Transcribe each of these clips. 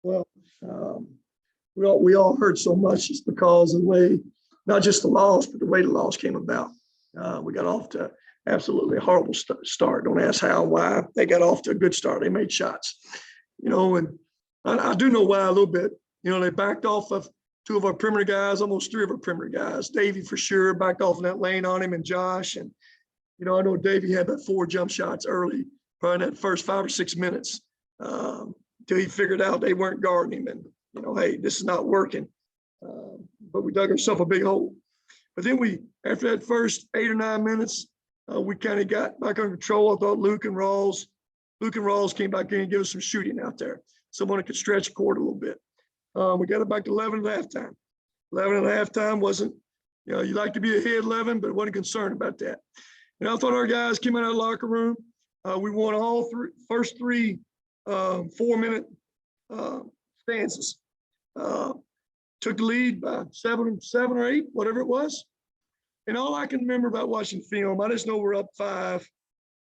Well, we all heard so much just because of the way, not just the loss, but the way the loss came about. We got off to absolutely a horrible start. Don't ask how, why. They got off to a good start. They made shots, and I do know why a little bit. They backed off of two of our perimeter guys, almost three of our perimeter guys. Davey for sure backed off in that lane on him, and Josh. And I know Davey had that 4 jump shots early, probably in that first 5 or 6 minutes, till he figured out they weren't guarding him. And hey, this is not working. But we dug ourselves a big hole. But then after that first 8 or 9 minutes, we kind of got back under control. I thought Luke and Rawls came back in and gave us some shooting out there. Someone that could stretch the court a little bit. We got it back to 11 at halftime. 11 at halftime wasn't, you like to be ahead 11, but wasn't concerned about that. And I thought our guys came out of the locker room. We won all first three 4-minute stances. Took the lead by seven or 8, whatever it was. And all I can remember about watching film, I just know we're up 5,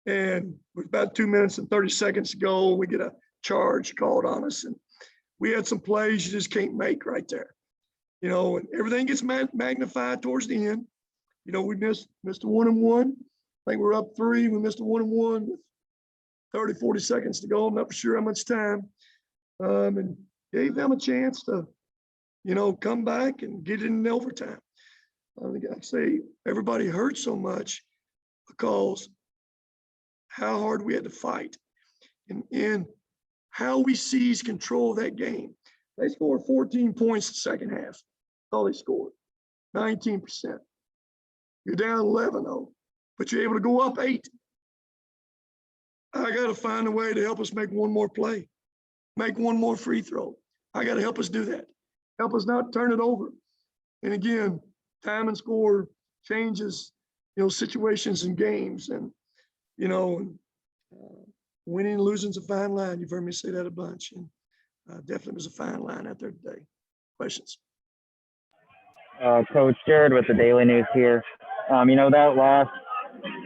and with about 2 minutes and 30 seconds to go, we get a charge called on us, and we had some plays you just can't make right there. And everything gets magnified towards the end. We missed a 1-and-1. I think we're up 3. We missed a 1-and-1 with 30, 40 seconds to go. I'm not sure how much time. And gave them a chance to, come back and get it in overtime. I say everybody hurt so much because how hard we had to fight and how we seized control of that game. They scored 14 points the second half. That's all they scored, 19%. You're down 11 though, but you're able to go up 8. I got to find a way to help us make one more play, make one more free throw. I got to help us do that. Help us not turn it over. And again, time and score changes, situations and games. And, winning and losing is a fine line. You've heard me say that a bunch. And definitely was a fine line out there today. Questions? Coach Jared with the Daily News here. That last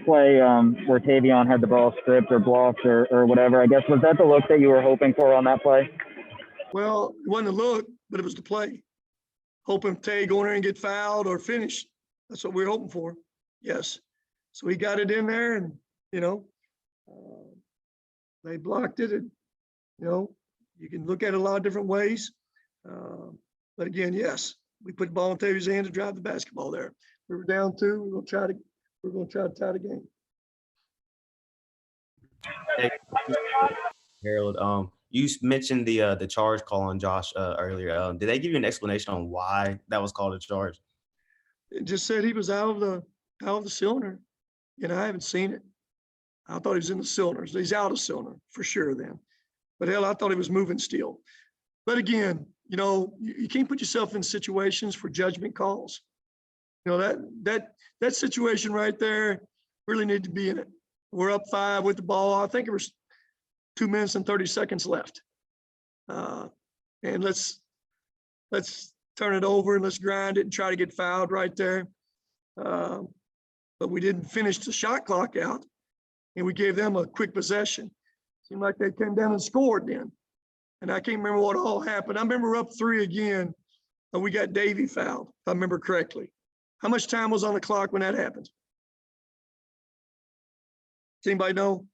play where Tavion had the ball stripped or blocked or whatever, I guess, was that the look that you were hoping for on that play? Well, it wasn't a look, but it was the play. Hoping Tay go in there and get fouled or finish. That's what we were hoping for. Yes. So he got it in there, and, they blocked it. And, you can look at it a lot of different ways. But again, yes, we put the ball in Tavion's hand to drive the basketball there. We were down 2. We're going to try to tie the game. Hey, Harold, you mentioned the charge call on Josh earlier. Did they give you an explanation on why that was called a charge? It just said he was out of the cylinder. I haven't seen it. I thought he was in the cylinders. He's out of cylinder for sure then. But hell, I thought he was moving still. But again, you can't put yourself in situations for judgment calls. That situation right there really need to be in it. We're up 5 with the ball. I think it was 2 minutes and 30 seconds left. And let's turn it over and let's grind it and try to get fouled right there. But we didn't finish the shot clock out, and we gave them a quick possession. Seemed like they came down and scored then. And I can't remember what all happened. I remember we're up 3 again, and we got Davey fouled, if I remember correctly. How much time was on the clock when that happened? Does anybody know?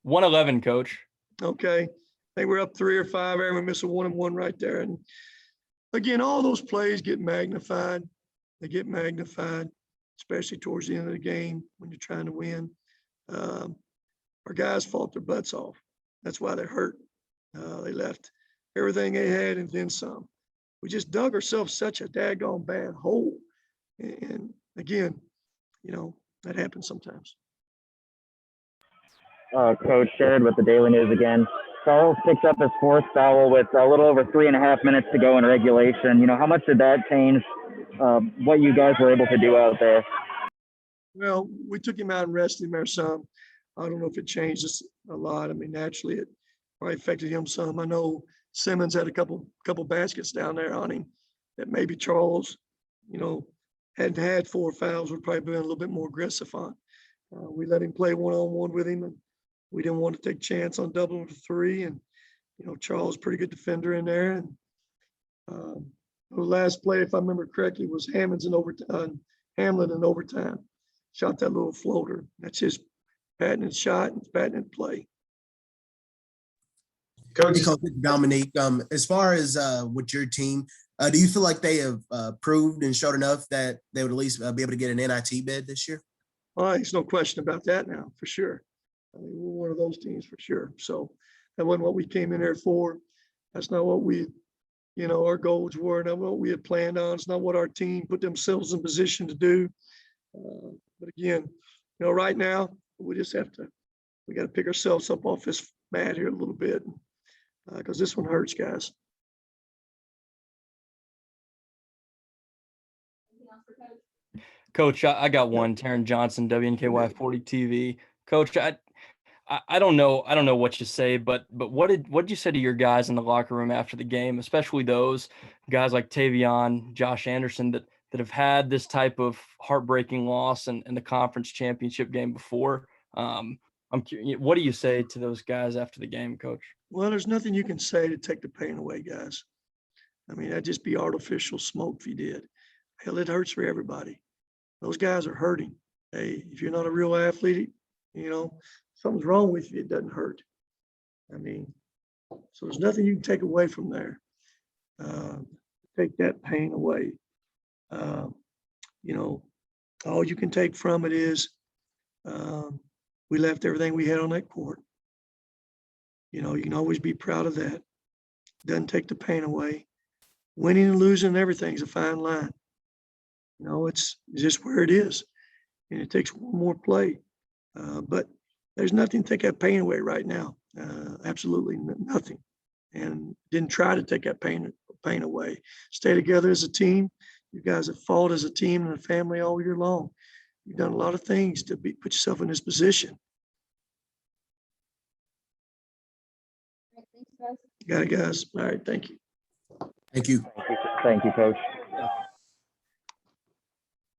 1:11, Coach. Okay. I think we're up 3 or 5 there, and we miss a 1-and-1 right there. And again, all those plays get magnified. They get magnified, especially towards the end of the game when you're trying to win. Our guys fought their butts off. That's why they're hurt. They left everything they had and then some. We just dug ourselves such a daggone bad hole. And again, that happens sometimes. Coach Jared with the Daily News again. Charles picks up his 4th foul with a little over 3.5 minutes to go in regulation. How much did that change what you guys were able to do out there? Well, we took him out and rested him there some. I don't know if it changed us a lot. I mean, naturally, it probably affected him some. I know Simmons had a couple baskets down there on him that maybe Charles, hadn't had 4 fouls, would probably been a little bit more aggressive on. We let him play one-on-one with him, and we didn't want to take a chance on doubling to 3. And Charles, pretty good defender in there. And the last play, if I remember correctly, was Hamlin in overtime. Shot that little floater. That's his patented shot and patented play. Coach Dominique, as far as with your team, do you feel like they have proved and showed enough that they would at least be able to get an NIT bid this year? Well, there's no question about that now, for sure. I mean, we're one of those teams for sure. So that wasn't what we came in there for. That's not what our goals were, not what we had planned on. It's not what our team put themselves in position to do. But again, right now we just we got to pick ourselves up off this mat here a little bit because this one hurts, guys. Coach, I got one. Taryn Johnson, WNKY 40 TV. Coach, I don't know what you say, but what did you say to your guys in the locker room after the game, especially those guys like Tavion, Josh Anderson that have had this type of heartbreaking loss in the conference championship game before? I'm curious, what do you say to those guys after the game, Coach? Well, there's nothing you can say to take the pain away, guys. I mean, that'd just be artificial smoke if you did. Hell, it hurts for everybody. Those guys are hurting. Hey, if you're not a real athlete, something's wrong with you. It doesn't hurt. I mean, so there's nothing you can take away from there. Take that pain away. All you can take from it is we left everything we had on that court. You can always be proud of that. Doesn't take the pain away. Winning and losing, everything's a fine line. It's just where it is. And it takes one more play. But there's nothing to take that pain away right now. Absolutely nothing. And didn't try to take that pain away. Stay together as a team. You guys have fought as a team and a family all year long. You've done a lot of things to put yourself in this position. Thanks, guys. Got it, guys. All right. Thank you. Thank you. Thank you, Coach.